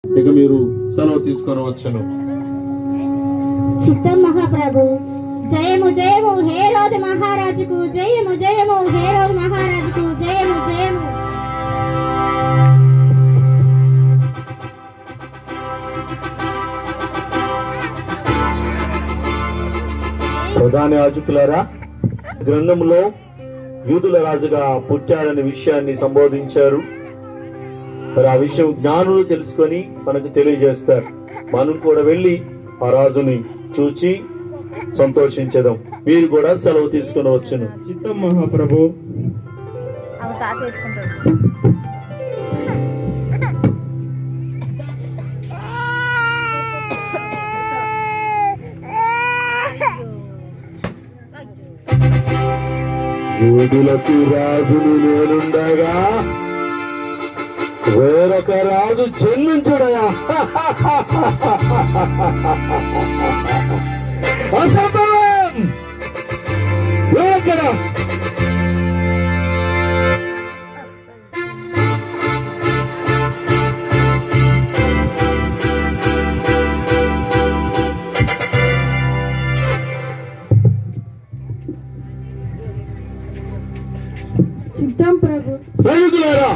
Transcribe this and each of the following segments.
ఇక మీరు సెలవు తీసుకొని వచ్చను. చిత్తం మహాప్రభు. జయము జయము హేరోదు మహారాజుకు, జయము జయము హేరోదు మహారాజుకు, జయము జయము. ప్రధాన యాజకులారా, గ్రంథంలో యూదుల రాజుగా పుట్టాడనే విషయాన్ని సంబోధించారు. మరి ఆ విషయం జ్ఞానులు తెలుసుకొని మనకు తెలియజేస్తారు. మనం కూడా వెళ్ళి ఆ రాజుని చూచి సంతోషించదాం. మీరు కూడా సెలవు తీసుకుని వచ్చును. చిత్తం మహాప్రభు. యూదులకు రాజును నేనుండగా వేరొక రాజు చెల్లించుడయా? అసంభవం! ఎక్కడ సైనికులారా,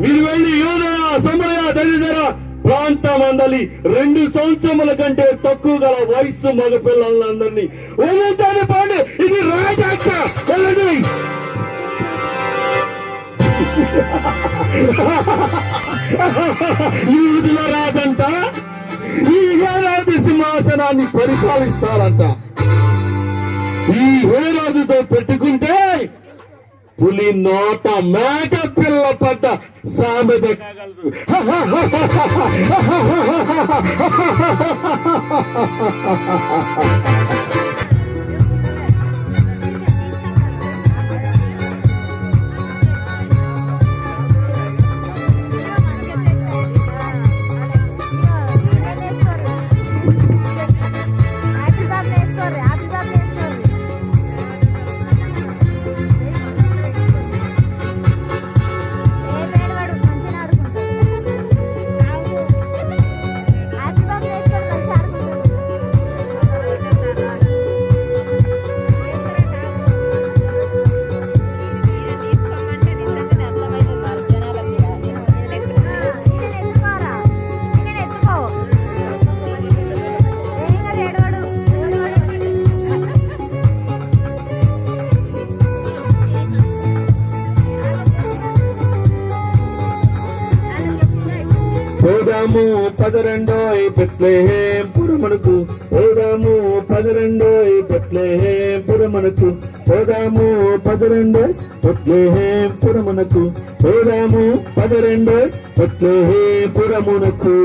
మీరు వెళ్ళి యూదయ, సమరయ, దళితర ప్రాంతం అందలి 2 సంవత్సరముల కంటే తక్కువ గల వయస్సు మగ పిల్లలందరినీ వదిలించాలి. పాండి, ఇది రాజాక్ష. వెళ్ళండి. యూదుల రాజంట ఈ హేరోదు సింహాసనాన్ని పరిపాలిస్తారంట. ఈ హేరోదుతో పెట్టుకుంటే పులి నోట మేక పిల్ల పడ్డ సామెత కాగలదు. పోదాము 12 బెత్లెహేం పురమునకు, పోదాము 12 బెత్లెహేం పురమునకు, పోదాము 12 బెత్లెహేం పురమునకు, పోదాము 12 బెత్లెహేం పురమునకు.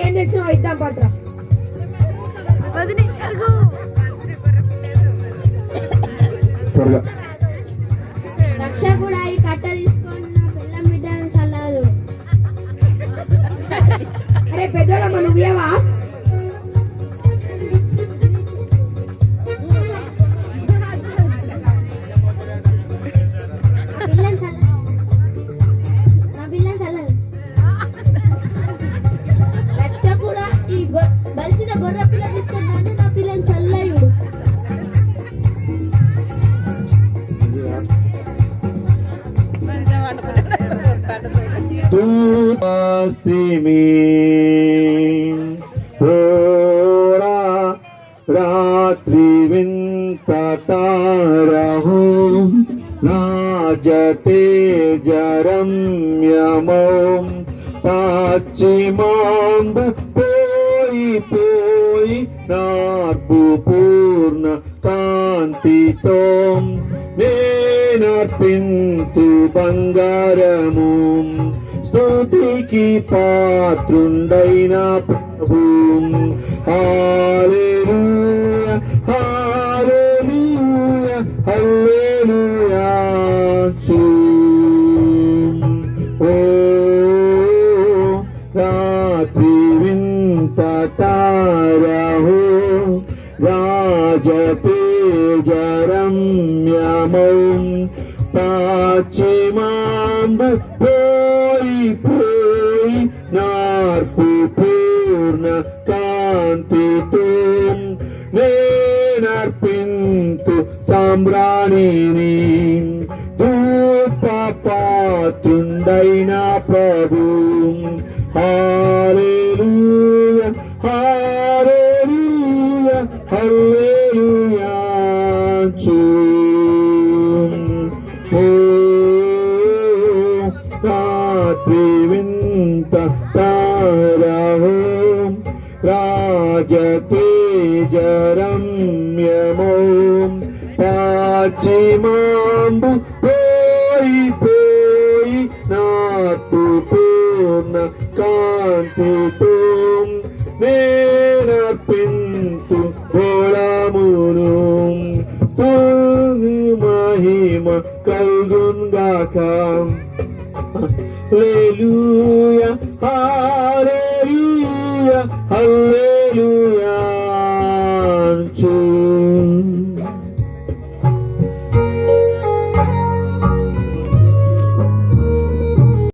ఏం తెచ్చినావు ఇద్దాం పట్రా. రక్ష కూడా ఈ కట్ట తీసుకొని నా పిల్లం బిడ్డని చల్లదు. అరే పెద్దోడమ్మ, నువ్వు ఇవ్వవా? రాత్రి వింత తారహు రాజతే జరమ్యమో పశ్చిమాంబ పోయి పోయి నార్పు పూర్ణ కాంతితో నేనర్పింతు బంగారము స్తుతికి పాత్రుండైన ప్రభు హల్లెలూయా హల్లెలూయా హల్లెలూయా ఓ రాత్రి వింత తారహో రాజతేజరమ్యమౌ పాచిమాంబు పోయి పోయి నార్పు పూర్ణ కాంతితో నేనర్పింతు సాంబ్రాణిని ధూపపాత్రుండైన ప్రభు హల్లెలూయా హల్లెలూయా హల్లెలూయా ఓ రాత్రి వింత తారహో రాజతేజరమ్యమో పాచిమాంబు పోయి పోయి నాటు పూర్ణ కాంతితో నేనర్పింతు బోళమును మహిమ కల్గున్గాక హల్లెలూయా హల్లెలూయా హల్లెలూయా